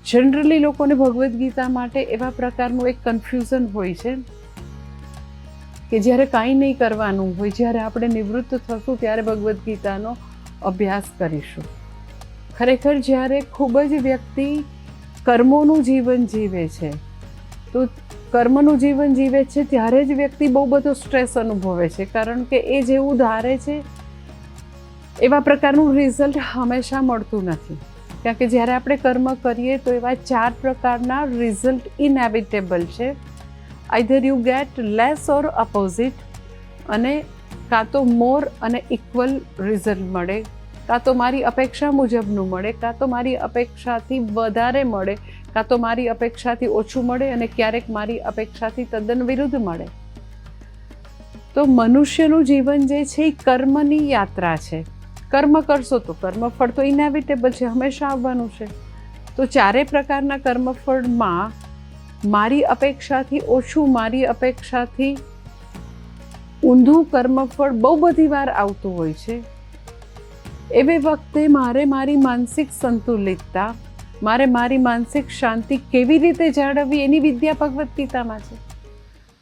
Generally લોકોને ભગવદ્ ગીતા માટે એવા પ્રકારનું એક કન્ફ્યુઝન હોય છે કે જ્યારે કાંઈ નહીં કરવાનું હોય, જ્યારે આપણે નિવૃત્ત થશું ત્યારે ભગવદ્ ગીતાનો અભ્યાસ કરીશું. ખરેખર જ્યારે ખૂબ જ વ્યક્તિ કર્મોનું જીવન જીવે છે, તો કર્મનું જીવન જીવે છે ત્યારે જ વ્યક્તિ બહુ બધો સ્ટ્રેસ અનુભવે છે, કારણ કે એ જેવું ધારે છે એવા પ્રકારનું રિઝલ્ટ હંમેશા મળતું નથી. કારણ કે જ્યારે આપણે કર્મ કરીએ તો એવા 4 પ્રકારના રિઝલ્ટ ઇનએવિટેબલ છે. Either you get less or opposite, અને કાં તો મોર અને ઇક્વલ રિઝલ્ટ મળે, કાં તો મારી અપેક્ષા મુજબનું મળે, કાં તો મારી અપેક્ષાથી વધારે મળે, કાં તો મારી અપેક્ષાથી ઓછું મળે, અને ક્યારેક મારી અપેક્ષાથી તદ્દન વિરુદ્ધ મળે. તો મનુષ્યનું જીવન જે છે એ કર્મની યાત્રા છે. કર્મ કરશો તો કર્મફળ તો ઇનેવિટેબલ છે, હંમેશા આવવાનું છે. તો 4 પ્રકારના કર્મફળમાં મારી અપેક્ષાથી ઓછું, મારી અપેક્ષાથી ઊંધું કર્મફળ બહુ બધી વાર આવતું હોય છે. એવી વખતે મારે મારી માનસિક સંતુલિતતા, મારે મારી માનસિક શાંતિ કેવી રીતે જાળવવી એની વિદ્યા ભગવદ્ ગીતામાં છે.